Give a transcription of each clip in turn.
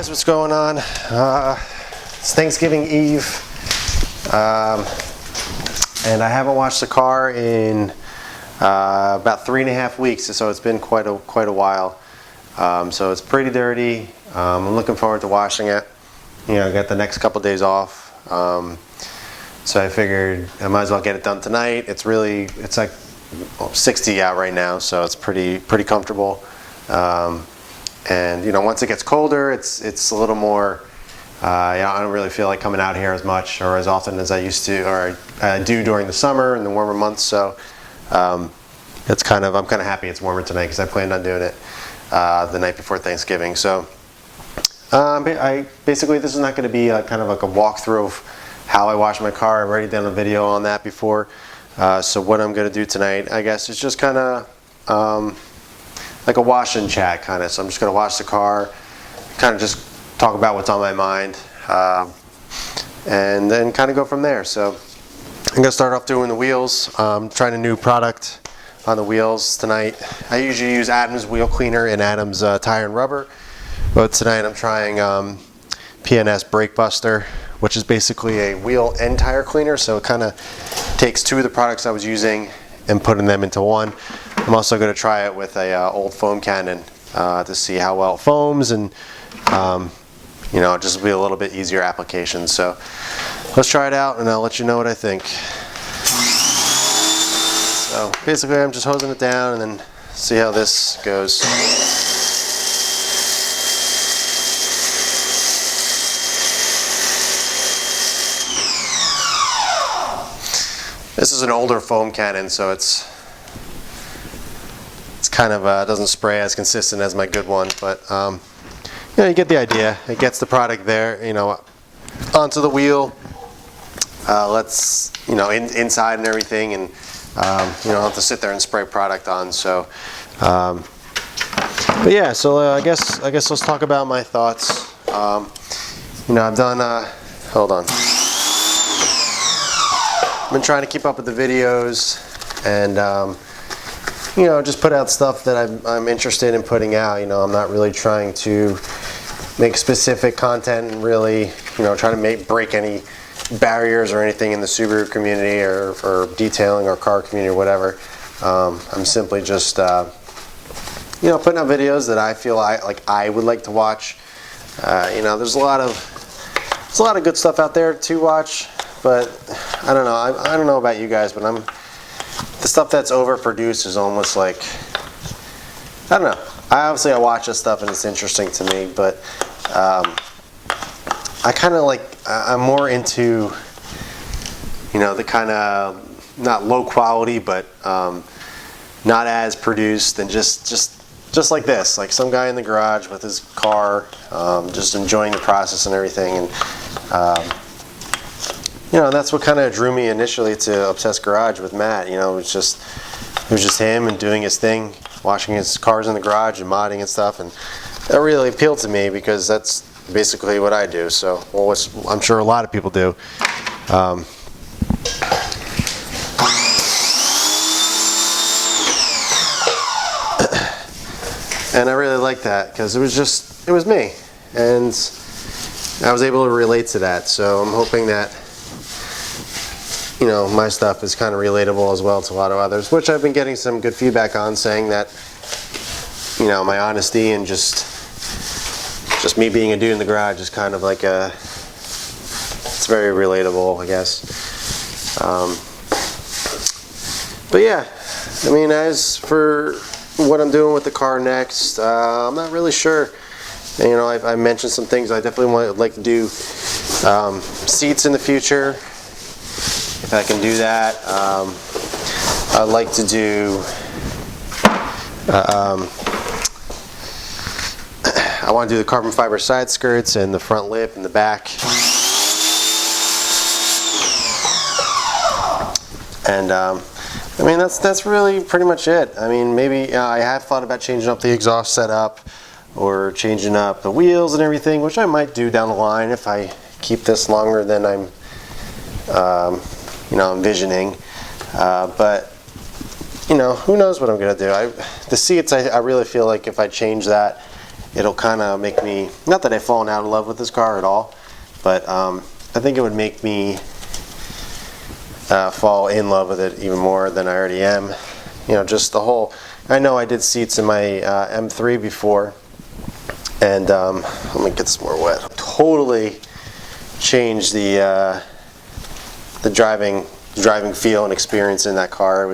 What's going on? It's Thanksgiving Eve, and I haven't washed the car in about 3.5 weeks, so it's been quite a while. So it's pretty dirty. I'm looking forward to washing it. You know, I got the next couple days off, so I figured I might as well get it done tonight. It's like 60 out right now, so it's pretty comfortable. And you know, once it gets colder, it's a little more. I don't really feel like coming out here as much or as often as I used to, or I do during the summer and the warmer months. So I'm kind of happy it's warmer tonight because I planned on doing it the night before Thanksgiving. So basically this is not going to be kind of like a walkthrough of how I wash my car. I've already done a video on that before. So what I'm going to do tonight, I guess, is just kind of like a wash and chat kind of. So I'm just going to wash the car, kind of just talk about what's on my mind, and then kind of go from there. So I'm going to start off doing the wheels. Trying a new product on the wheels tonight. I usually use Adam's wheel cleaner and Adam's tire and rubber, but tonight I'm trying PNS Brake Buster, which is basically a wheel and tire cleaner. So it kind of takes two of the products I was using and putting them into one. I'm also going to try it with a old foam cannon to see how well it foams, and you know, just be a little bit easier application. So let's try it out and I'll let you know what I think. So basically I'm just hosing it down and then see how this goes. This is an older foam cannon, so it's kind of doesn't spray as consistent as my good one, but you know, you get the idea. It gets the product there, you know, onto the wheel. Let's, you know, inside and everything, and you don't have to sit there and spray product on. So, but yeah. So I guess let's talk about my thoughts. You know, I've done. Hold on. I've been trying to keep up with the videos and. You know, just put out stuff that I'm interested in putting out. You know, I'm not really trying to make specific content and really, you know, try to break any barriers or anything in the Subaru community or detailing or car community or whatever. I'm simply just, you know, putting out videos that I feel I would like to watch. You know, there's a lot of good stuff out there to watch, but I don't know. I don't know about you guys, but the stuff that's overproduced is almost like, I don't know. I watch this stuff and it's interesting to me, but I kind of like, I'm more into, you know, the kind of not low quality, but not as produced, and just like this, like some guy in the garage with his car, just enjoying the process and everything. And you know, that's what kind of drew me initially to Obsessed Garage with Matt. You know, it was just him and doing his thing, washing his cars in the garage and modding and stuff, and that really appealed to me because that's basically what I do. So, well, which I'm sure a lot of people do. And I really like that because it was me, and I was able to relate to that. So I'm hoping that, you know, my stuff is kind of relatable as well to a lot of others, which I've been getting some good feedback on, saying that, you know, my honesty and just me being a dude in the garage is kind of like it's very relatable, I guess. But yeah, I mean, as for what I'm doing with the car next, I'm not really sure. You know, I mentioned some things. I definitely would like to do seats in the future, if I can do that. I'd like to I want to do the carbon fiber side skirts and the front lip and the back. And I mean, that's really pretty much it. I mean, maybe I have thought about changing up the exhaust setup or changing up the wheels and everything, which I might do down the line if I keep this longer than I'm envisioning. But you know, who knows what I'm gonna do. The seats, I really feel like if I change that, it'll kind of make me, not that I've fallen out of love with this car at all, but I think it would make me fall in love with it even more than I already am. You know, just the whole, I know I did seats in my M3 before, and let me get this more wet. Totally changed the driving feel and experience in that car.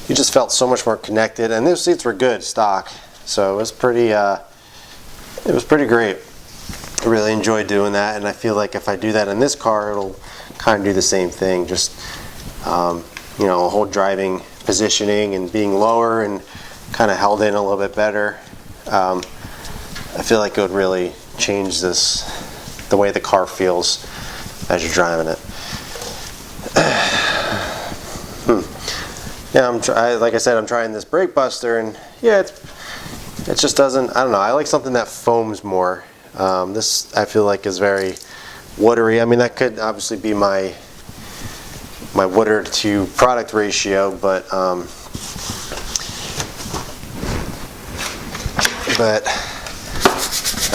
You just felt so much more connected, and those seats were good stock, so it was pretty great. I really enjoyed doing that, and I feel like if I do that in this car, it'll kind of do the same thing. Just you know, whole driving positioning and being lower and kind of held in a little bit better. I feel like it would really change the way the car feels as you're driving it. Yeah, like I said, I'm trying this brake buster, and yeah, it just doesn't, I don't know, I like something that foams more. This I feel like is very watery. I mean, that could obviously be my water to product ratio, but I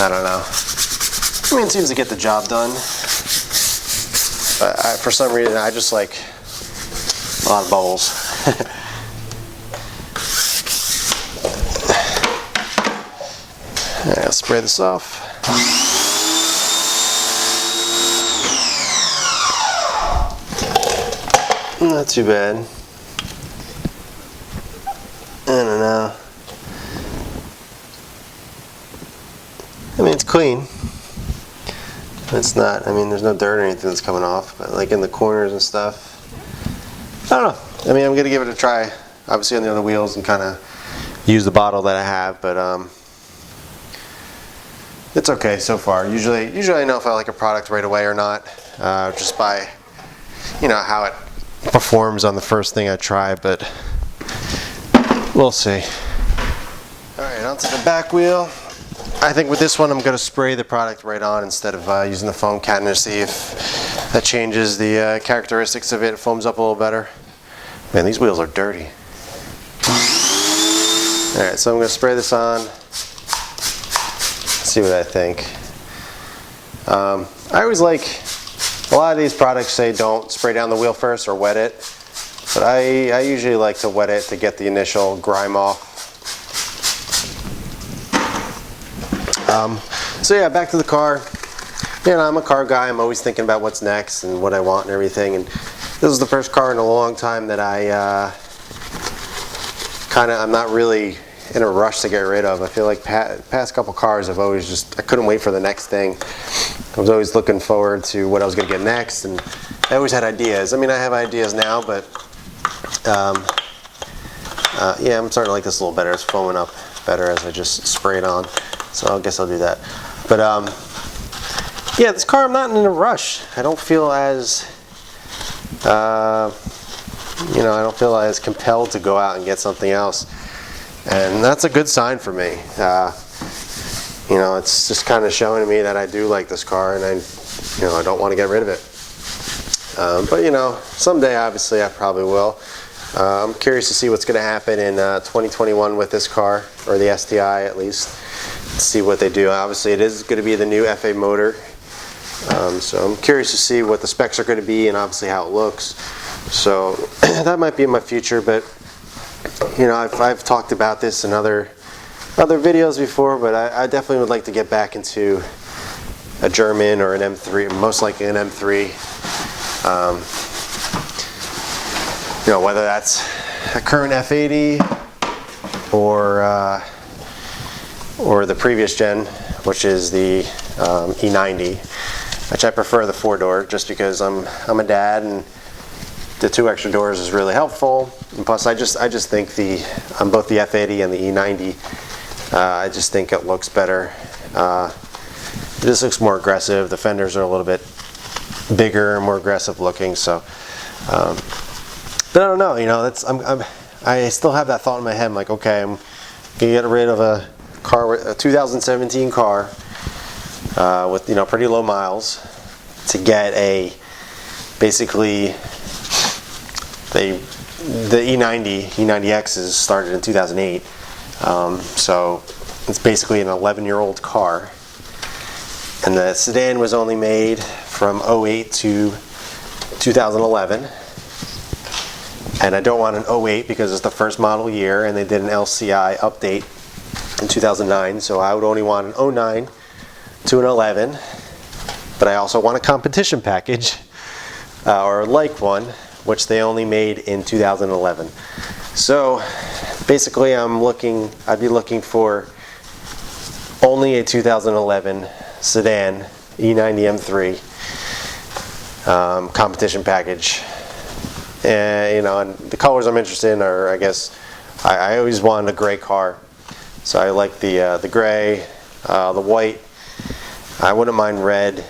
don't know. I mean, it seems to get the job done, but for some reason I just like a lot of bubbles. I'll spray this off. Not too bad. I don't know. I mean, it's clean. It's not, I mean, there's no dirt or anything that's coming off, but like in the corners and stuff, I don't know. I mean, I'm gonna give it a try, obviously on the other wheels, and kind of use the bottle that I have, but it's okay so far. Usually I know if I like a product right away or not, just by, you know, how it performs on the first thing I try, but we'll see. Alright, onto the back wheel. I think with this one I'm going to spray the product right on instead of using the foam can to see if that changes the characteristics of it. It foams up a little better. Man, these wheels are dirty. Alright, so I'm going to spray this on. See what I think. I always like, a lot of these products say don't spray down the wheel first or wet it, but I usually like to wet it to get the initial grime off. So yeah, back to the car. You know, I'm a car guy. I'm always thinking about what's next and what I want and everything. And this is the first car in a long time that I I'm not really in a rush to get rid of. I feel like past couple cars I've always I couldn't wait for the next thing. I was always looking forward to what I was going to get next, and I always had ideas. I mean, I have ideas now, but yeah, I'm starting to like this a little better. It's foaming up better as I just spray it on, so I guess I'll do that. But yeah, this car I'm not in a rush. I don't feel as you know, I don't feel as compelled to go out and get something else, and that's a good sign for me. You know, it's just kind of showing me that I do like this car, and I don't want to get rid of it. But you know, someday obviously I probably will. I'm curious to see what's going to happen in 2021 with this car, or the STI at least. See what they do. Obviously, it is going to be the new FA motor, so I'm curious to see what the specs are going to be and obviously how it looks. So that might be in my future, but you know, I've talked about this in other videos before, but I definitely would like to get back into a German or an M3, most likely an M3. You know, whether that's a current F80 or the previous gen, which is the E90, which I prefer the 4-door just because I'm a dad, and the 2 extra doors is really helpful. And plus, I just think on both the F80 and the E90, I just think it looks better It just looks more aggressive. The fenders are a little bit bigger and more aggressive looking. So, but I don't know. You know, I still have that thought in my head. I'm like, okay, I'm gonna get rid of a car, a 2017 car with, you know, pretty low miles, to get a basically the E90Xs started in 2008. So it's basically an 11-year-old car, and the sedan was only made from 08 to 2011. And I don't want an 08 because it's the first model year, and they did an LCI update in 2009, so I would only want an 09 to an 11. But I also want a competition package, or like one, which they only made in 2011. So basically I'd be looking for only a 2011 sedan E90 M3 competition package. And, you know, and the colors I'm interested in are, I guess, I always wanted a gray car, so I like the gray, the white. I wouldn't mind red,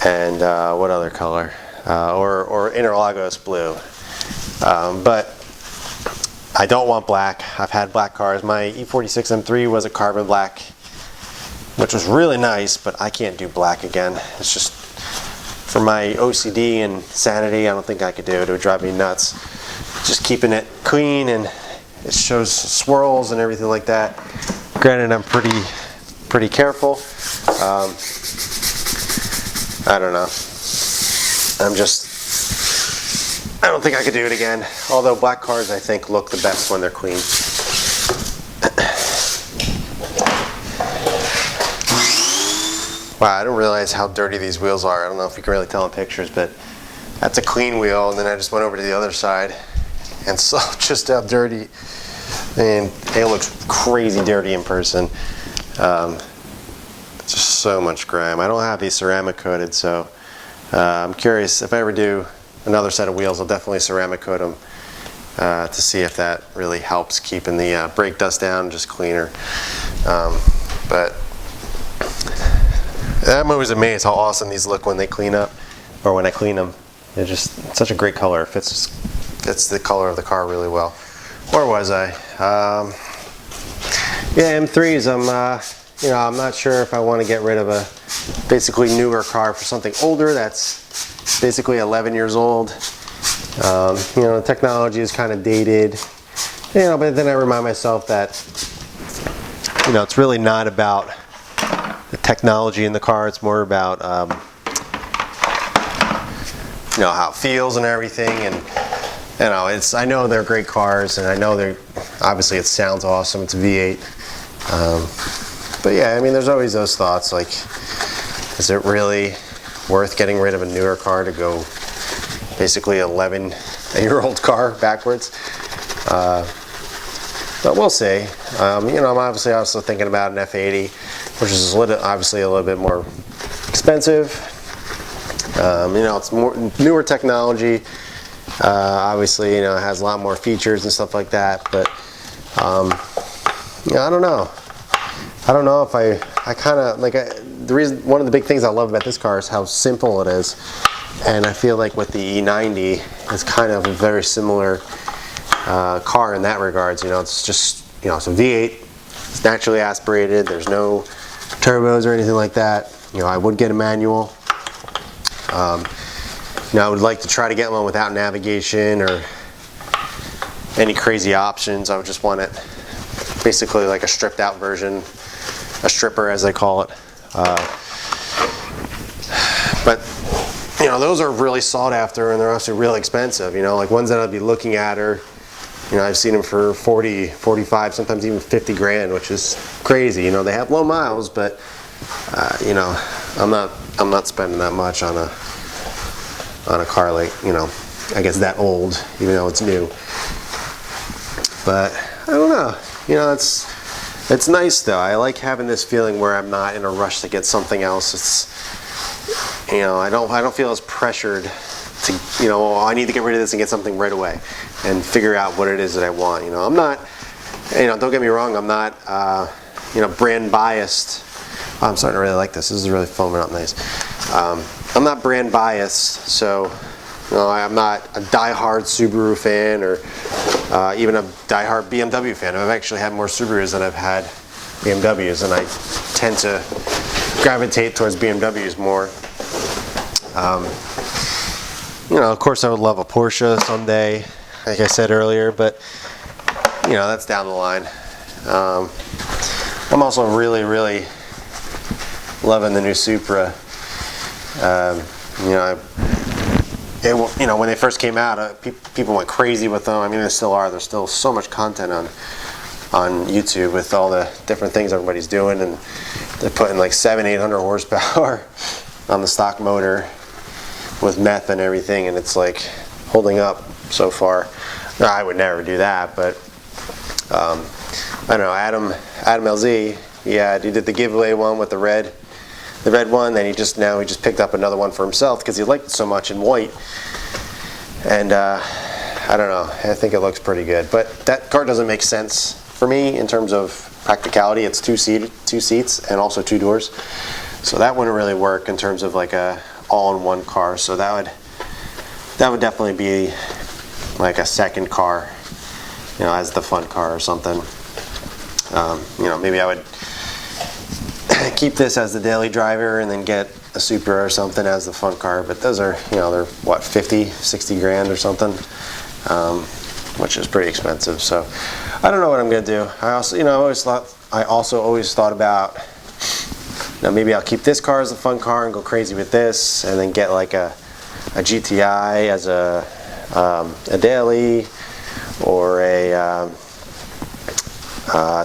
and what other color? Or Interlagos blue. But I don't want black. I've had black cars. My E46 M3 was a carbon black, which was really nice, but I can't do black again. It's just, for my OCD and sanity, I don't think I could do it. It would drive me nuts. Just keeping it clean, and it shows swirls and everything like that. Granted, I'm pretty careful. I don't know. I don't think I could do it again. Although black cars, I think, look the best when they're clean. Wow, I didn't realize how dirty these wheels are. I don't know if you can really tell in pictures, but that's a clean wheel, and then I just went over to the other side and saw just how dirty, and it looks crazy dirty in person. Just so much grime. I don't have these ceramic coated, so I'm curious if I ever do another set of wheels, I'll definitely ceramic coat them to see if that really helps keeping the brake dust down, just cleaner. But I'm always amazed how awesome these look when they clean up, or when I clean them. They're just such a great color. It fits the color of the car really well. Where was I? Yeah, M3s. I'm not sure if I want to get rid of a basically newer car for something older that's basically 11 years old. The technology is kind of dated. But then I remind myself that it's really not about the technology in the car. It's more about how it feels and everything. And I know they're great cars, and I know obviously it sounds awesome. It's a V8. But yeah, there's always those thoughts like, is it really worth getting rid of a newer car to go basically 11-year-old car backwards? But we'll see. I'm obviously also thinking about an F80, which is obviously a little bit more expensive. It's more newer technology. Obviously, it has a lot more features and stuff like that. But I don't know. I don't know if I kind of like one of the big things I love about this car is how simple it is, and I feel like with the E90, it's kind of a very similar car in that regards. It's just it's a V8, it's naturally aspirated. There's no turbos or anything like that. I would get a manual. I would like to try to get one without navigation or any crazy options. I would just want it basically like a stripped out version. A stripper, as they call it. But those are really sought after, and they're also really expensive. Like ones that I'd be looking at are, I've seen them for 40, 45, sometimes even 50 grand, which is crazy. They have low miles, but I'm not spending that much on a car like I guess that old, even though it's new. But I don't know. It's nice though. I like having this feeling where I'm not in a rush to get something else. It's I don't feel as pressured to I need to get rid of this and get something right away and figure out what it is that I want. I'm not don't get me wrong, I'm not brand biased. Oh, I'm starting to really like this. This is really foaming up nice. I'm not brand biased, so I'm not a die-hard Subaru fan or even a die-hard BMW fan. I've actually had more Subarus than I've had BMWs, and I tend to gravitate towards BMWs more. Of course, I would love a Porsche someday, like I said earlier, but that's down the line. I'm also really, really loving the new Supra. When they first came out, people went crazy with them. I mean, they still are. There's still so much content on YouTube with all the different things everybody's doing, and they're putting like 700-800 horsepower on the stock motor with meth and everything, and it's like holding up so far. No, I would never do that, but I don't know. Adam LZ, he did the giveaway one with the red one. Then he just picked up another one for himself because he liked it so much in white. And I don't know. I think it looks pretty good, but that car doesn't make sense for me in terms of practicality. It's two seats and also 2 doors, so that wouldn't really work in terms of like a all-in-one car. So that would definitely be like a second car, as the fun car or something. Maybe I would keep this as the daily driver and then get a Supra or something as the fun car. But those are, they're what, 50-60 grand or something, which is pretty expensive. So I don't know what I'm gonna do. I also, always thought about, maybe I'll keep this car as a fun car and go crazy with this, and then get like a GTI as a daily, or a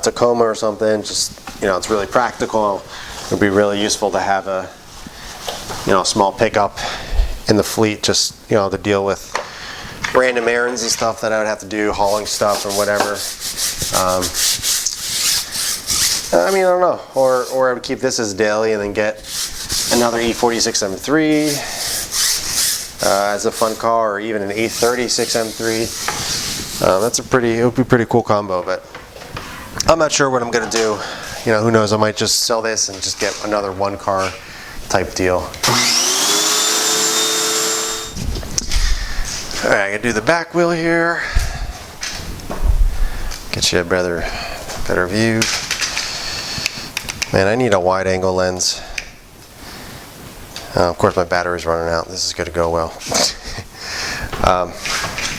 Tacoma or something. Just, it's really practical. It would be really useful to have a small pickup in the fleet, just to deal with random errands and stuff that I would have to do, hauling stuff or whatever. I don't know. Or I would keep this as daily and then get another E46 M3 as a fun car, or even an E36 M3. It would be a pretty cool combo, but I'm not sure what I'm gonna do. Who knows? I might just sell this and just get another one car type deal. All right, I gotta do the back wheel here. Get you a better view. Man, I need a wide angle lens. Of course, my battery's running out. This is gonna go well.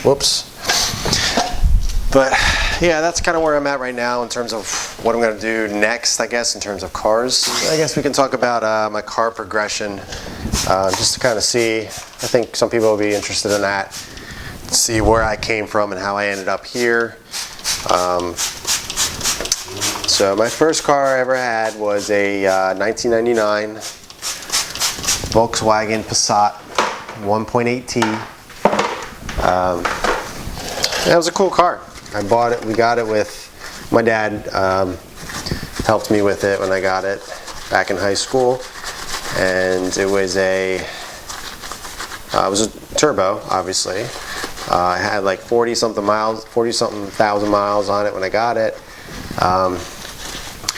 Whoops. But yeah, that's kind of where I'm at right now in terms of what I'm going to do next, I guess, in terms of cars. I guess we can talk about my car progression, just to kind of see. I think some people will be interested in that, see where I came from and how I ended up here. So my first car I ever had was a 1999 Volkswagen Passat 1.8T. That was a cool car. I bought it. We got it with my dad. Helped me with it when I got it back in high school, and it was a turbo, obviously. I had like 40-something thousand miles on it when I got it, and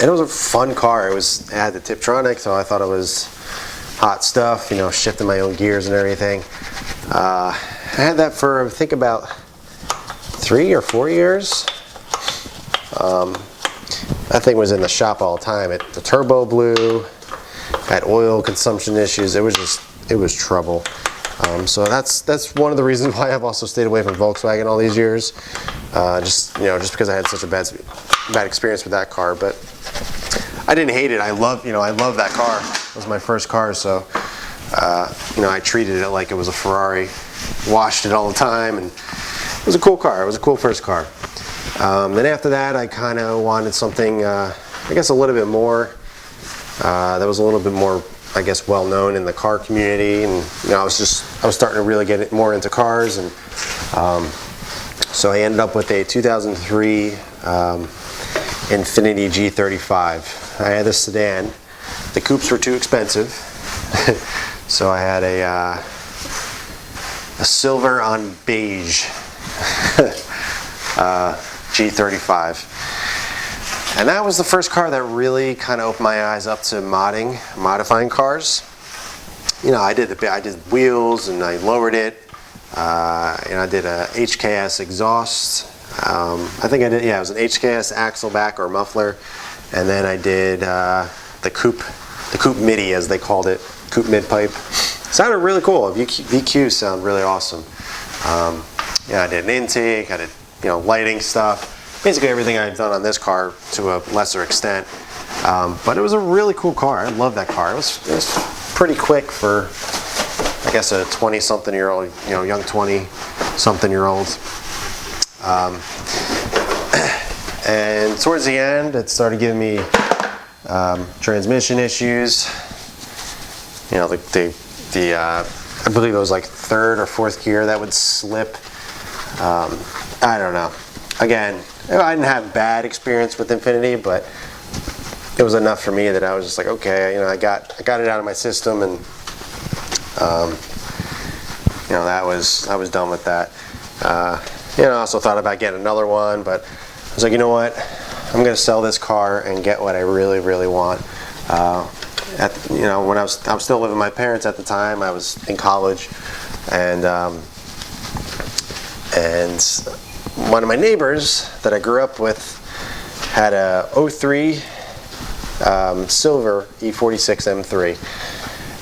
it was a fun car. It had the Tiptronic, so I thought it was hot stuff. Shifting my own gears and everything. I had that for, I think, about 3 or 4 years. That thing was in the shop all the time. The turbo blew, had oil consumption issues. It was trouble. So that's one of the reasons why I've also stayed away from Volkswagen all these years. Just because I had such a bad experience with that car. But I didn't hate it. I love that car. It was my first car, so I treated it like it was a Ferrari. Washed it all the time, and it was a cool car. It was a cool first car. Then after that, I kind of wanted something, I guess, a little bit more. That was a little bit more, I guess, well known in the car community, and I was starting to really get more into cars, and so I ended up with a 2003 Infiniti G35. I had this sedan. The coupes were too expensive, so I had a silver on beige G35, And that was the first car that really kind of opened my eyes up to modifying cars. You know, I did wheels and I lowered it. And I did a HKS exhaust. I think I did, yeah, it was an HKS axle back or muffler. And then I did the coupe MIDI, as they called it, coupe mid pipe. Sounded really cool. VQs sound really awesome. Yeah, I did an intake. I did, you know, lighting stuff. Basically everything I've done on this car to a lesser extent. But it was a really cool car. I love that car. It was pretty quick for, I guess, a 20-something-year-old, you know, young 20-something-year-old. And towards the end, it started giving me transmission issues. You know, I believe it was like third or fourth gear that would slip. I don't know. Again, I didn't have bad experience with Infiniti, but it was enough for me that I was just like, okay, you know, I got it out of my system, and you know, I was done with that. You know, I also thought about getting another one, but I was like, you know what, I'm gonna sell this car and get what I really, really want. You know, when I was still living with my parents at the time. I was in college, and one of my neighbors that I grew up with had a 03 silver E46 M3,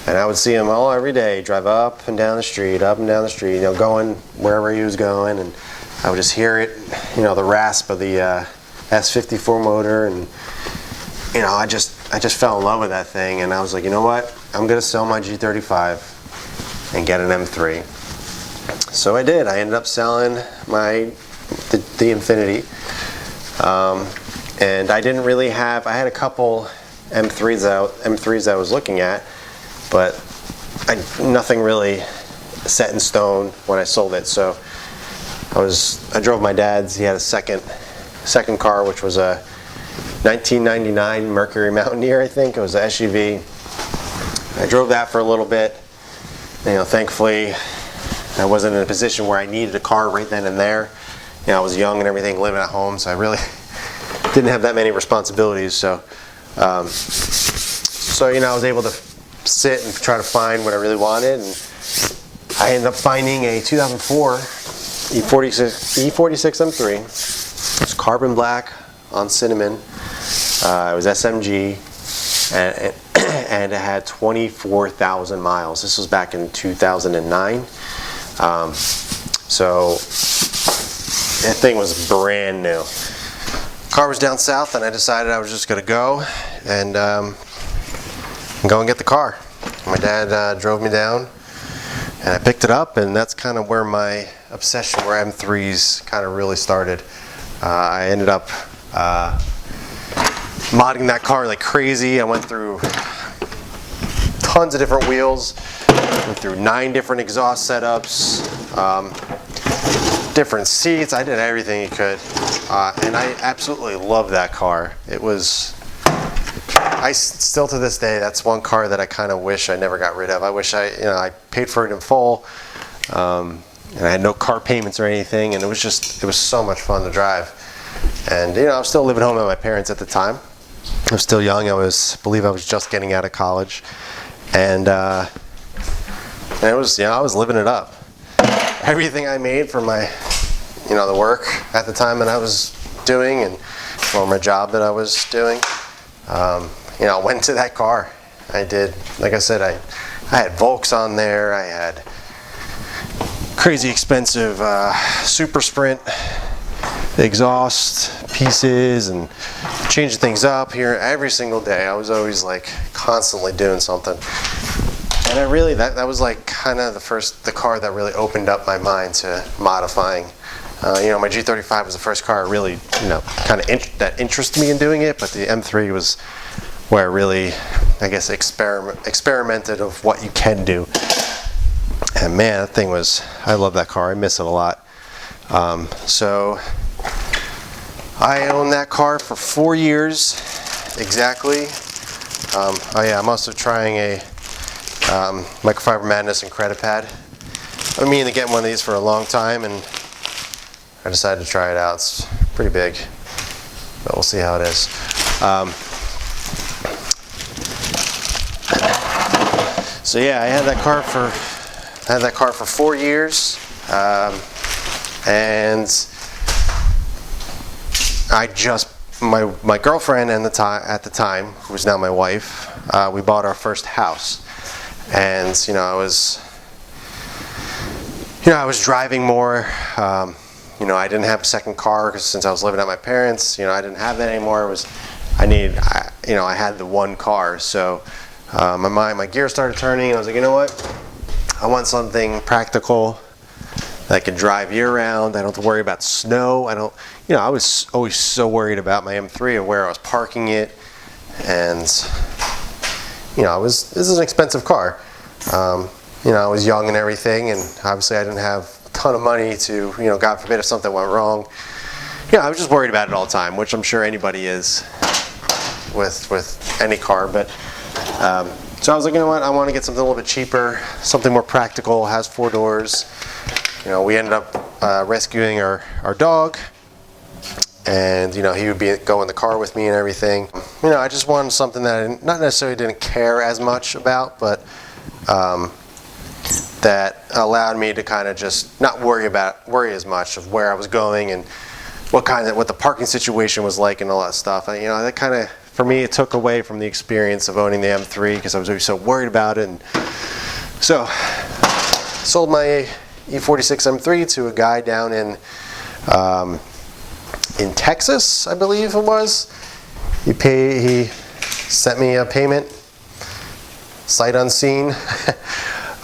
and I would see him every day, drive up and down the street, you know, going wherever he was going, and I would just hear it, you know, the rasp of the S54 motor, and you know, I just fell in love with that thing, and I was like, you know what, I'm gonna sell my G35 and get an M3. So I did. I ended up selling the Infiniti, and I didn't really have. I had a couple M3s I was looking at, but nothing really set in stone when I sold it. So I drove my dad's. He had a second car, which was a 1999 Mercury Mountaineer, I think. It was an SUV. I drove that for a little bit. You know, thankfully, I wasn't in a position where I needed a car right then and there. You know, I was young and everything, living at home, so I really didn't have that many responsibilities. So, you know, I was able to sit and try to find what I really wanted, and I ended up finding a 2004 E46 M3. It was carbon black on cinnamon. It was SMG, and it had 24,000 miles. This was back in 2009. So that thing was brand new. Car was down south, and I decided I was just going to go and get the car. My dad drove me down, and I picked it up, and that's kind of where my obsession for M3s kind of really started. I ended up modding that car like crazy. I went through tons of different wheels, went through 9 different exhaust setups, different seats. I did everything you could, and I absolutely love that car. It was, still to this day, that's one car that I kind of wish I never got rid of. I wish I paid for it in full, and I had no car payments or anything, and it was so much fun to drive. And you know, I was still living home with my parents at the time. I was still young. I believe I was just getting out of college, and it was, you know, I was living it up. Everything I made from my, you know, the work at the time that I was doing, and for my job that I was doing, you know, I went to that car. I did, like I said, I had Volks on there. I had crazy expensive Super Sprint exhaust pieces, and changing things up here every single day. I was always like constantly doing something, and I really, that was like kind of the car that really opened up my mind to modifying. You know, my G35 was the first car really, you know, kind of that interested me in doing it, but the M3 was where I really, I guess, experimented of what you can do. And man, that thing was, I love that car. I miss it a lot. So I owned that car for 4 years exactly. Oh yeah, I'm also trying a Microfiber Madness and Credit Pad. I've been meaning to get one of these for a long time, and I decided to try it out. It's pretty big. but we'll see how it is. So yeah, I had that car for 4 years, and my girlfriend at the time, who was now my wife, we bought our first house, and I was driving more. I didn't have a second car because since I was living at my parents, I didn't have that anymore. I had the one car, so my gears started turning, and I was like, you know what? I want something practical that I can drive year-round. I don't have to worry about snow. I was always so worried about my M3 of where I was parking it, and this is an expensive car. I was young and everything, and obviously I didn't have a ton of money to, God forbid if something went wrong. I was just worried about it all the time, which I'm sure anybody is with any car. But so I was like, you know what? I want to get something a little bit cheaper, something more practical, has 4 doors. We ended up rescuing our dog, and he would go in the car with me and everything. I just wanted something that I not necessarily didn't care as much about, but that allowed me to kind of just not worry as much of where I was going and what the parking situation was like and all that stuff. That kind of, for me, it took away from the experience of owning the M3 because I was always so worried about it. And so sold my E46 M3 to a guy down in Texas, I believe it was. He sent me a payment, sight unseen,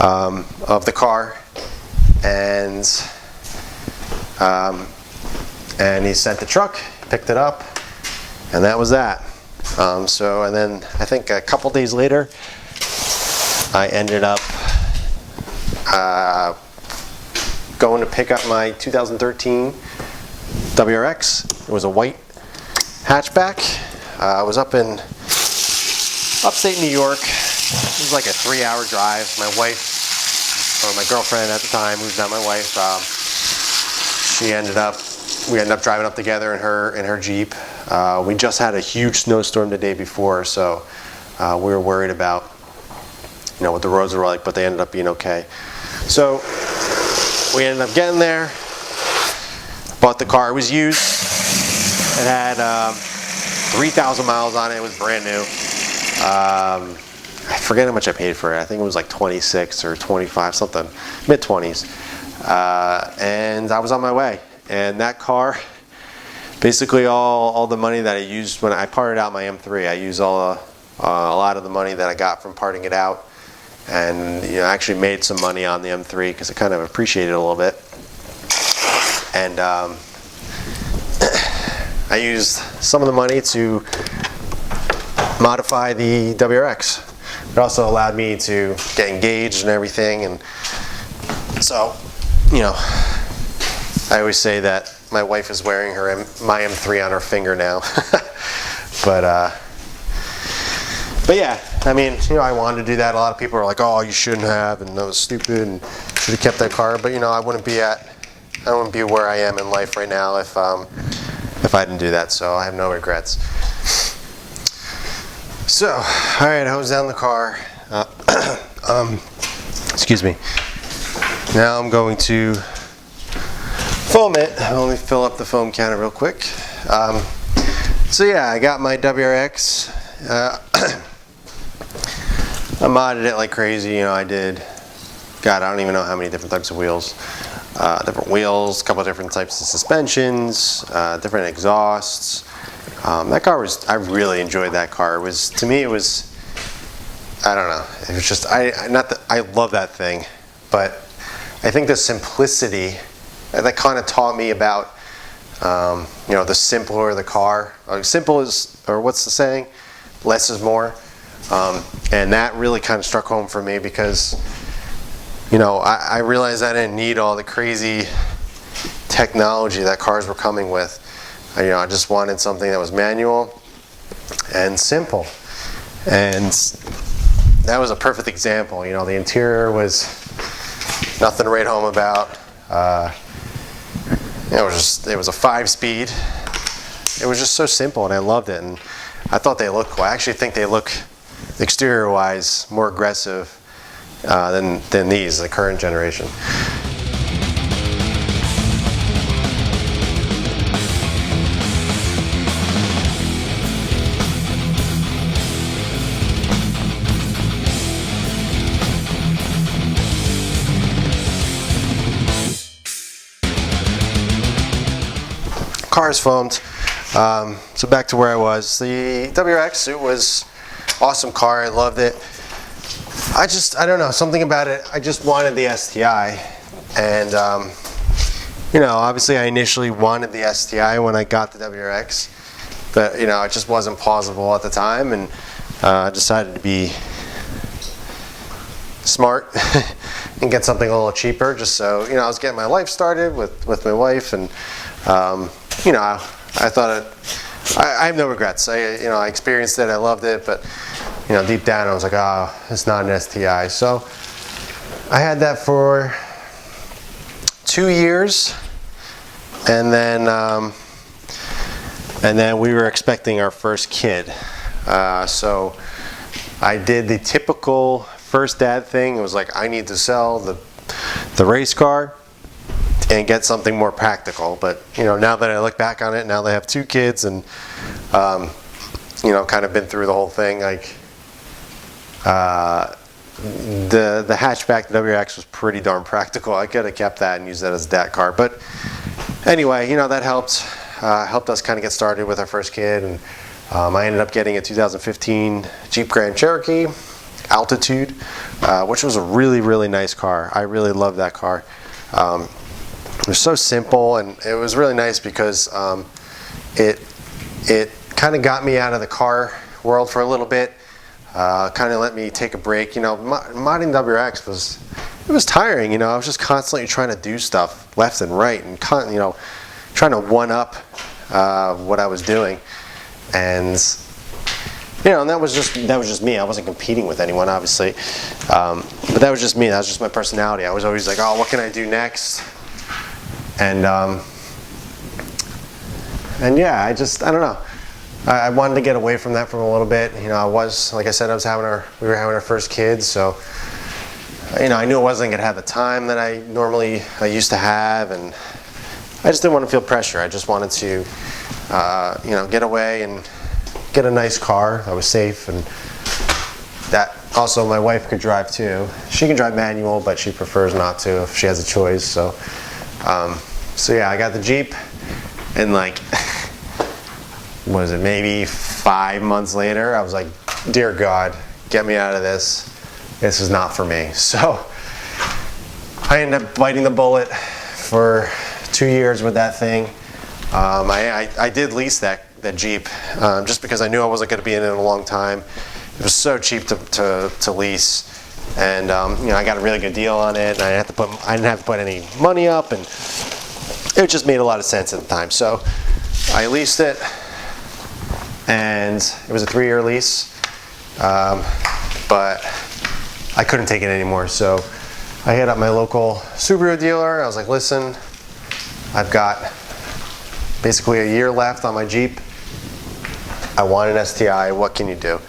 of the car, and he sent the truck, picked it up, and that was that. And then I think a couple days later, I ended up going to pick up my 2013 WRX. It was a white hatchback. I was up in upstate New York. It was like a 3-hour drive. My wife, or my girlfriend at the time, who's not my wife, we ended up driving up together in her Jeep. We just had a huge snowstorm the day before, so we were worried about what the roads were like, but they ended up being okay. So we ended up getting there, bought the car. It was used. It had 3,000 miles on it. It was brand new. I forget how much I paid for it. I think it was like 26 or 25, something, mid-20s. And I was on my way. And that car, basically all the money that I used when I parted out my M3, I used a lot of the money that I got from parting it out. And I actually made some money on the M3 because it kind of appreciated a little bit. And I used some of the money to modify the WRX. It also allowed me to get engaged and everything. And so, I always say that my wife is wearing my M3 on her finger now. But yeah, I wanted to do that. A lot of people are like, "Oh, you shouldn't have," and that was stupid, and should have kept that car. But I wouldn't be where I am in life right now if I didn't do that. So I have no regrets. So, all right, I hosed down the car. Excuse me. Now I'm going to foam it. Let me fill up the foam counter real quick. So yeah, I got my WRX. I modded it like crazy. I did. God, I don't even know how many different types of wheels. A couple of different types of suspensions, different exhausts. That car I really enjoyed that car. I don't know. It was just, I love that thing, but I think the simplicity, that kind of taught me about, the simpler the car. Simple is, or what's the saying? Less is more. And that really kind of struck home for me because, I realized I didn't need all the crazy technology that cars were coming with. I just wanted something that was manual and simple. And that was a perfect example. The interior was nothing to write home about. It was a 5-speed. it was just so simple, and I loved it, and I thought they looked cool. I actually think they look, exterior-wise, more aggressive than these, the current generation. Car is foamed. So back to where I was. The WRX, it was awesome car. I loved it. I don't know, something about it. I just wanted the STI, and you know, obviously I initially wanted the STI when I got the WRX, but you know, it just wasn't plausible at the time, and I decided to be smart and get something a little cheaper, just so, you know, I was getting my life started with my wife, and you know, I thought I have no regrets. I experienced it, I loved it, but you know, deep down I was like, oh, it's not an STI. So I had that for 2 years, and then we were expecting our first kid. So I did the typical first dad thing. It was like, I need to sell the race car and get something more practical. But you know, now that I look back on it, now they have 2 kids, and you know, kind of been through the whole thing. Like the hatchback, the WRX, was pretty darn practical. I could have kept that and used that as a dad car. But anyway, you know, that helped us kind of get started with our first kid, and I ended up getting a 2015 Jeep Grand Cherokee Altitude, which was a really, really nice car. I really loved that car. It was so simple, and it was really nice because it kind of got me out of the car world for a little bit. Kind of let me take a break. You know, modding WRX was tiring. You know, I was just constantly trying to do stuff left and right, and you know, trying to one up what I was doing, and you know, and that was just me. I wasn't competing with anyone, obviously, but that was just me. That was just my personality. I was always like, oh, what can I do next? And yeah, I don't know. I wanted to get away from that for a little bit. You know, like I said, we were having our first kid, so you know, I knew I wasn't gonna have the time that I used to have, and I just didn't want to feel pressure. I just wanted to, you know, get away and get a nice car that was safe, and that also my wife could drive too. She can drive manual, but she prefers not to if she has a choice. So, so yeah, I got the Jeep, and like, what is it, maybe 5 months later, I was like, dear God, get me out of this. This is not for me. So I ended up biting the bullet for 2 years with that thing. I did lease that Jeep just because I knew I wasn't going to be in it a long time. It was so cheap to lease, and you know, I got a really good deal on it, and I didn't have to put any money up, and it just made a lot of sense at the time. So I leased it, and it was a 3-year lease, but I couldn't take it anymore. So I hit up my local Subaru dealer. I was like, listen, I've got basically a year left on my Jeep. I want an STI. What can you do?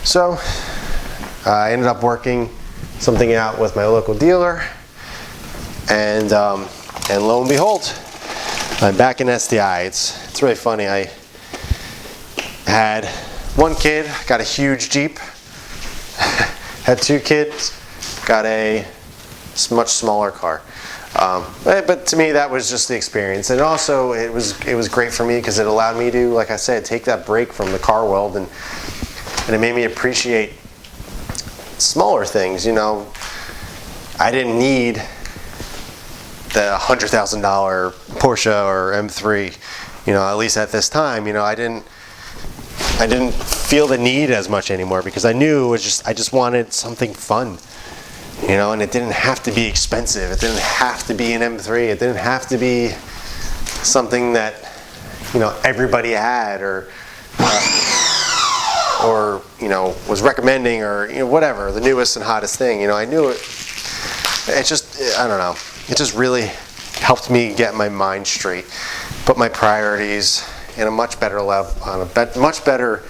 So I ended up working something out with my local dealer, and lo and behold, I'm back in STI. It's really funny. I had 1 kid, got a huge Jeep. Had 2 kids, got a much smaller car. But to me, that was just the experience, and also it was great for me because it allowed me to, like I said, take that break from the car world, and it made me appreciate smaller things. You know, I didn't need the $100,000 Porsche or M3. You know, at least at this time, you know, I didn't feel the need as much anymore because I knew I just wanted something fun. You know, and it didn't have to be expensive. It didn't have to be an M3. It didn't have to be something that, you know, everybody had or you know, was recommending, or you know, whatever, the newest and hottest thing. You know, I knew it. It just, I don't know. It just really helped me get my mind straight, put my priorities in a much better level, on a much better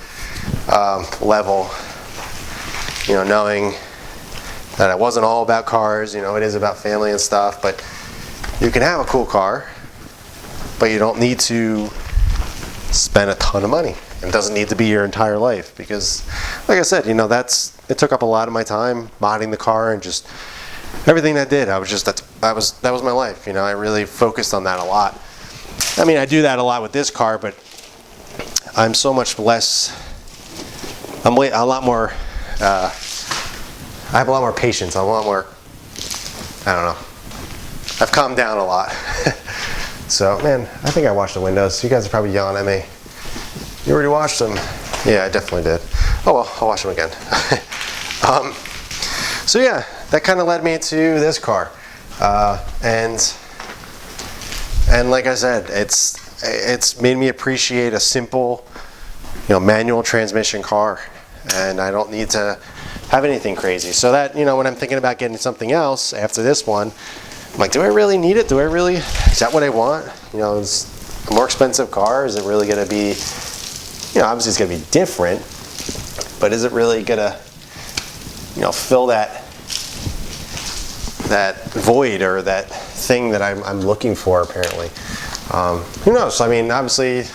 level, you know, knowing that it wasn't all about cars. You know, it is about family and stuff, but you can have a cool car, but you don't need to spend a ton of money. It doesn't need to be your entire life, because like I said, you know, it took up a lot of my time modding the car, and just everything that did, that was my life. You know, I really focused on that a lot. I mean, I do that a lot with this car, but I'm so much less, I'm a lot more, I have a lot more patience, a lot more, I don't know, I've calmed down a lot. So, man, I think I washed the windows. You guys are probably yelling at me. You already washed them? Yeah, I definitely did. Oh well, I'll wash them again. So yeah, that kind of led me to this car, and like I said, it's made me appreciate a simple, you know, manual transmission car, and I don't need to have anything crazy. So that, you know, when I'm thinking about getting something else after this one, I'm like, do I really need it? Is that what I want? You know, it's a more expensive car. Is it really going to be, you know, obviously it's going to be different, but is it really going to, you know, fill that void or that thing that I'm looking for, apparently? Who knows? I mean, obviously,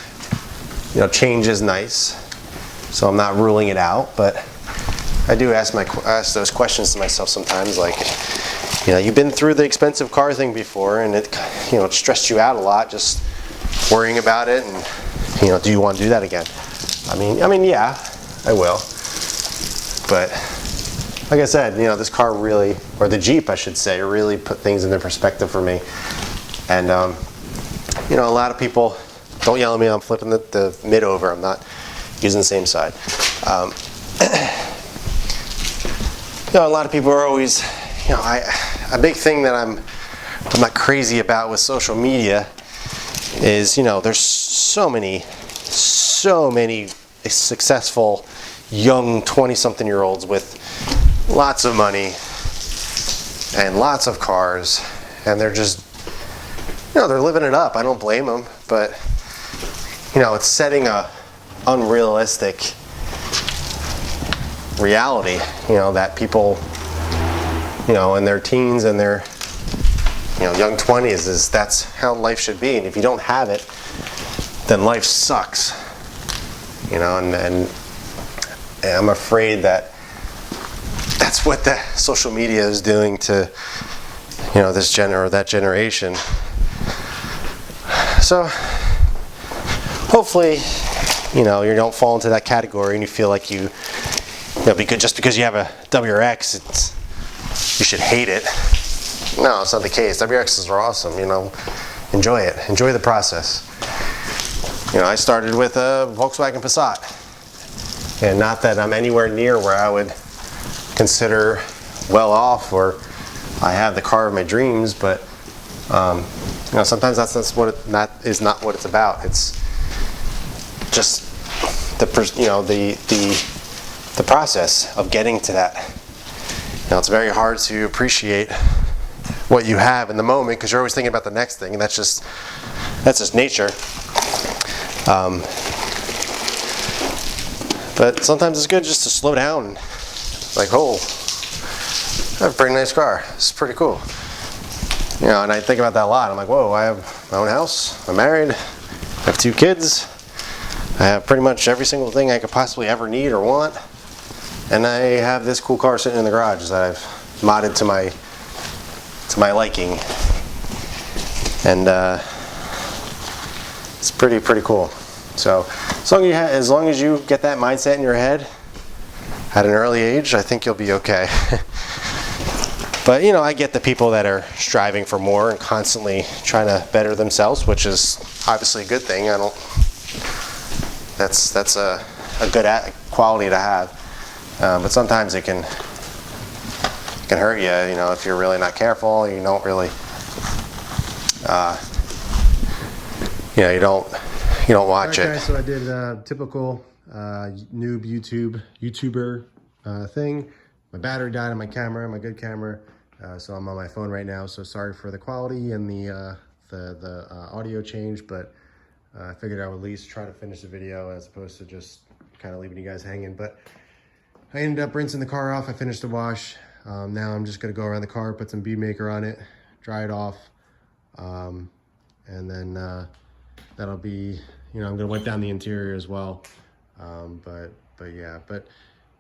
you know, change is nice, so I'm not ruling it out, but I do ask those questions to myself sometimes, like, you know, you've been through the expensive car thing before, and it, you know, it stressed you out a lot just worrying about it, and, you know, do you want to do that again? I mean, yeah, I will. But like I said, you know, this car really, or the Jeep, I should say, really put things into perspective for me. And you know, a lot of people, don't yell at me, I'm flipping the mid over. I'm not using the same side. You know, a lot of people are always, you know, a big thing that I'm not crazy about with social media is, you know, there's so many successful young 20-something-year-olds with lots of money and lots of cars, and they're just, you know, they're living it up. I don't blame them, but, you know, it's setting a unrealistic reality, you know, that people, you know, in their teens and their, you know, young 20s, that's how life should be. And if you don't have it, then life sucks, you know, and I'm afraid that that's what the social media is doing to, you know, this or that generation. So hopefully, you know, you don't fall into that category and you feel like you know, just because you have a WRX, you should hate it. No, it's not the case. WRXs are awesome, you know. Enjoy it. Enjoy the process. You know, I started with a Volkswagen Passat. And not that I'm anywhere near where I would consider well off or I have the car of my dreams, but you know, sometimes that is not what it's about. It's just the process of getting to that. You know, it's very hard to appreciate what you have in the moment because you're always thinking about the next thing, and that's just nature. But sometimes it's good just to slow down. Like, oh, I have a pretty nice car. It's pretty cool. You know, and I think about that a lot. I'm like, whoa, I have my own house. I'm married. I have 2 kids. I have pretty much every single thing I could possibly ever need or want. And I have this cool car sitting in the garage that I've modded to my liking. And it's pretty cool. So as long as you get that mindset in your head at an early age, I think you'll be okay. But you know, I get the people that are striving for more and constantly trying to better themselves, which is obviously a good thing. That's a good quality to have. But sometimes it can hurt you. You know, if you're really not careful, you don't really, you know, you don't watch it. So I did a typical noob YouTuber thing. My battery died on my camera, my good camera, so I'm on my phone right now. So sorry for the quality and the audio change, but I figured I would at least try to finish the video as opposed to just kind of leaving you guys hanging. But I ended up rinsing the car off. I finished the wash. Now I'm just gonna go around the car, put some bead maker on it, dry it off. And then that'll be, you know, I'm gonna wipe down the interior as well. But yeah, but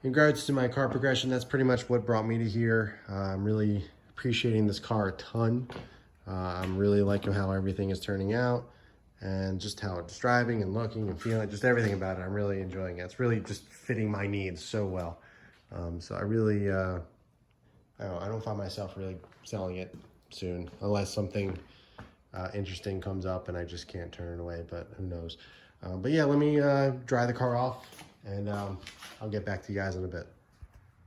in regards to my car progression, that's pretty much what brought me to here. I'm really appreciating this car a ton. I'm really liking how everything is turning out and just how it's driving and looking and feeling, just everything about it. I'm really enjoying it. It's really just fitting my needs so well. So I really, I don't find myself really selling it soon unless something interesting comes up and I just can't turn it away, but who knows. But yeah, let me dry the car off and I'll get back to you guys in a bit,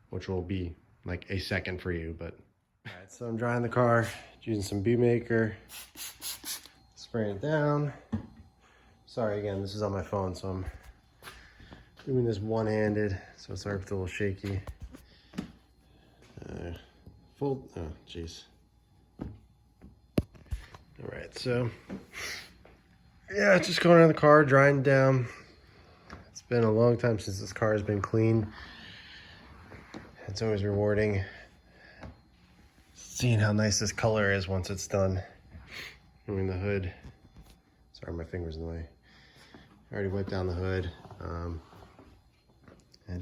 which will be like a second for you. But all right, so I'm drying the car using some bead maker, spraying it down. Sorry again, this is on my phone, so I'm doing this one-handed, so sorry if it's a little shaky. Oh jeez. All right, so yeah, just going around the car, drying down. It's been a long time since this car has been cleaned. It's always rewarding seeing how nice this color is once it's done. Doing the hood. Sorry, my finger's in the way. I already wiped down the hood. And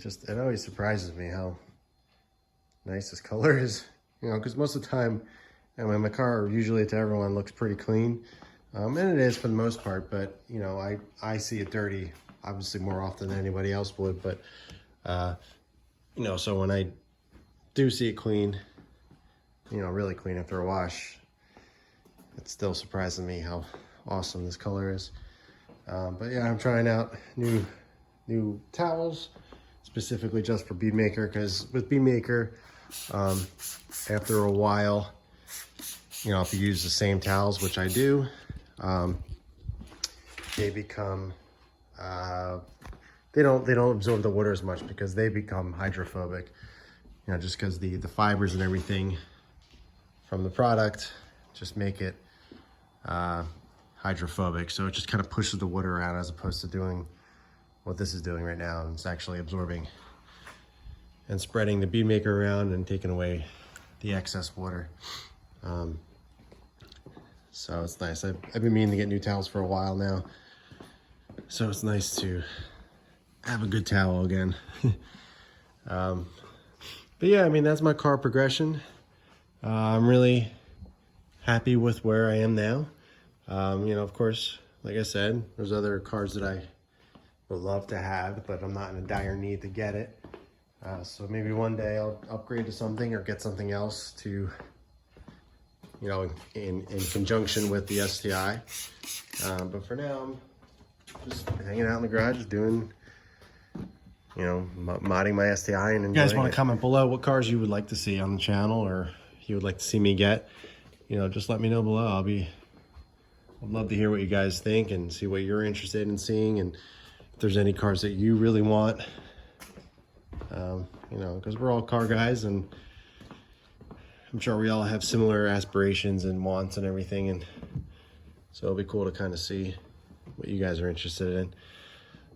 it always surprises me how nice this color is. You know, because most of the time, I mean, my car usually to everyone looks pretty clean. And it is for the most part, but you know, I see it dirty obviously more often than anybody else would, but you know, so when I do see it clean, you know, really clean after a wash, it still surprises me how awesome this color is. But yeah, I'm trying out new towels specifically just for bead maker, because with bead maker, after a while, you know, if you use the same towels, which I do, they become, they don't absorb the water as much because they become hydrophobic, you know, just because the fibers and everything from the product just make it hydrophobic. So it just kind of pushes the water out as opposed to doing what this is doing right now. And it's actually absorbing and spreading the bead maker around and taking away the excess water. So it's nice. I've been meaning to get new towels for a while now. So it's nice to have a good towel again. But yeah, I mean, that's my car progression. I'm really happy with where I am now. You know, of course, like I said, there's other cars that I would love to have, but I'm not in a dire need to get it. So maybe one day I'll upgrade to something or get something else to, you know, in conjunction with the STI. But for now, I'm just hanging out in the garage doing, you know, modding my STI and enjoying it. You guys want to comment below what cars you would like to see on the channel or you would like to see me get? You know, just let me know below. I'd love to hear what you guys think and see what you're interested in seeing, and if there's any cars that you really want. You know, because we're all car guys, and I'm sure we all have similar aspirations and wants and everything, and so it'll be cool to kind of see what you guys are interested in.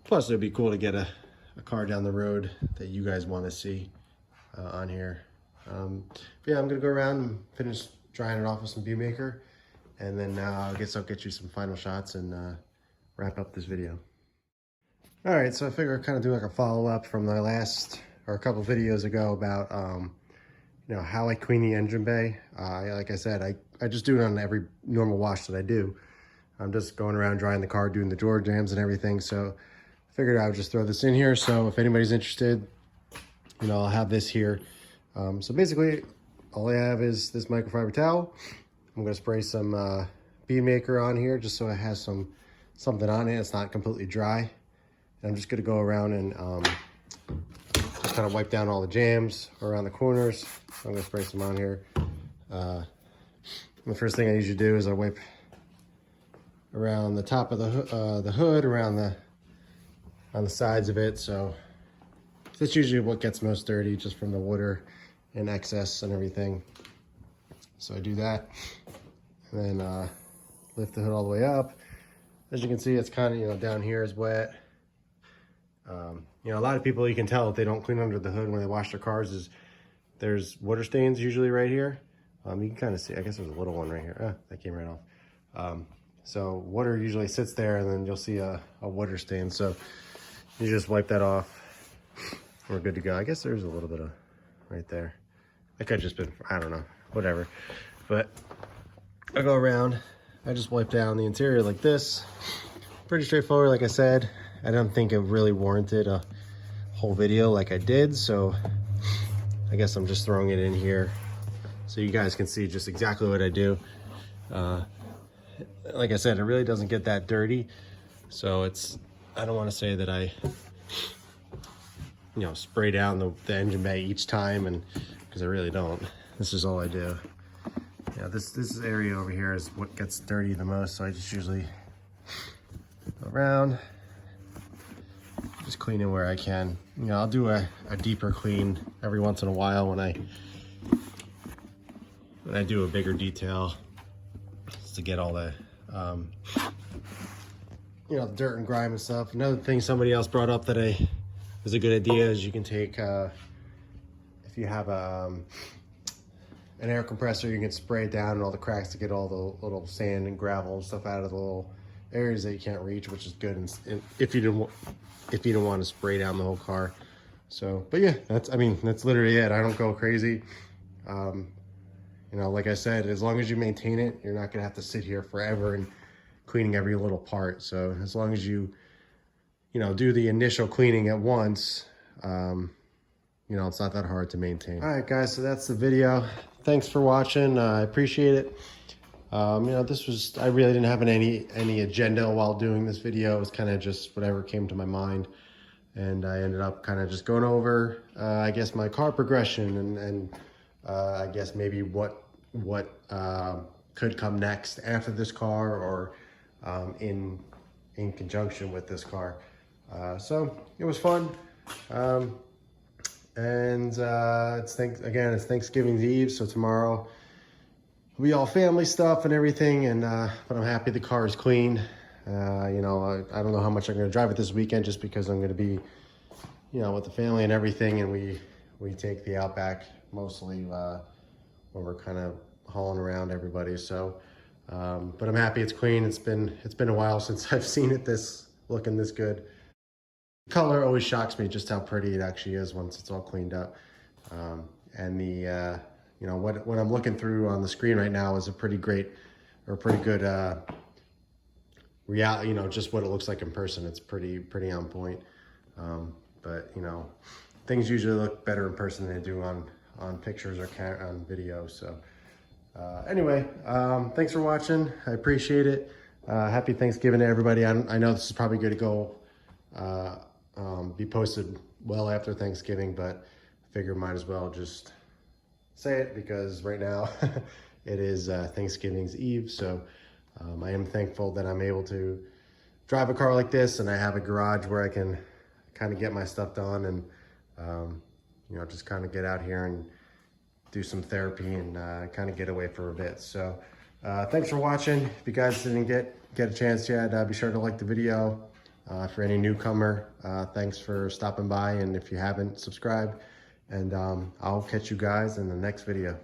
Plus, it'd be cool to get a car down the road that you guys want to see on here. But yeah, I'm gonna go around and finish drying it off with some bead maker, and then I guess I'll get you some final shots and wrap up this video. All right, so I figure I'd kind of do like a follow-up from my last, or a couple videos ago about, you know, how I clean the engine bay. Like I said, I just do it on every normal wash that I do. I'm just going around drying the car, doing the door jams and everything. So I figured I would just throw this in here. So if anybody's interested, you know, I'll have this here. So basically, all I have is this microfiber towel. I'm gonna spray some bead maker on here just so it has something on it. It's not completely dry. And I'm just gonna go around and just kind of wipe down all the jams around the corners. I'm gonna spray some on here. The first thing I usually do is I wipe around the top of the hood, around on the sides of it. So that's usually what gets most dirty, just from the water and excess and everything. So I do that, and then lift the hood all the way up. as you can see, it's kind of, you know, down here is wet. You know, a lot of people, you can tell if they don't clean under the hood when they wash their cars, is there's water stains usually right here. You can kind of see, I guess there's a little one right here. That came right off. So water usually sits there, and then you'll see a water stain. So you just wipe that off. We're good to go. I guess there's a little bit of right there. That could have just been, I don't know, whatever. But I go around, I just wipe down the interior like this. Pretty straightforward, like I said. I don't think it really warranted a whole video like I did, so I guess I'm just throwing it in here so you guys can see just exactly what I do. Like I said, it really doesn't get that dirty, so it's, I don't want to say that I, you know, spray down the engine bay each time, and because I really don't. This is all I do. Yeah, this area over here is what gets dirty the most, so I just usually go around, just clean it where I can. You know, I'll do a deeper clean every once in a while when I do a bigger detail, just to get all the you know, dirt and grime and stuff. Another thing somebody else brought up that is a good idea is you can take if you have an air compressor, you can spray it down in all the cracks to get all the little sand and gravel and stuff out of the little areas that you can't reach, which is good. And if you don't want to spray down the whole car. So, but yeah, that's literally it. I don't go crazy. You know, like I said, as long as you maintain it, you're not gonna have to sit here forever and cleaning every little part. So as long as you know, do the initial cleaning at once, you know, it's not that hard to maintain. All right, guys, so that's the video. Thanks for watching. I appreciate it. You know, this was, I really didn't have any agenda while doing this video. It was kind of just whatever came to my mind. And I ended up kind of just going over, I guess, my car progression and I guess maybe what could come next after this car, or in conjunction with this car. So it was fun. And it's Thanksgiving Eve, so tomorrow will be all family stuff and everything. And but I'm happy the car is clean. You know, I don't know how much I'm going to drive it this weekend, just because I'm going to be, you know, with the family and everything, and we take the Outback mostly when we're kind of hauling around everybody. So, but I'm happy it's clean. It's been a while since I've seen it looking this good. Color always shocks me, just how pretty it actually is once it's all cleaned up. And the you know, what I'm looking through on the screen right now is a pretty good reality, you know, just what it looks like in person. It's pretty on point. But you know, things usually look better in person than they do on pictures or on video. So anyway, thanks for watching. I appreciate it. Happy Thanksgiving to everybody. I know this is probably going to go be posted well after Thanksgiving, but I figure might as well just say it, because right now it is Thanksgiving's Eve. So I am thankful that I'm able to drive a car like this, and I have a garage where I can kind of get my stuff done, and you know, just kind of get out here and do some therapy and kind of get away for a bit. So thanks for watching. If you guys didn't get a chance yet, be sure to like the video. For any newcomer, thanks for stopping by, and if you haven't, subscribe, and I'll catch you guys in the next video.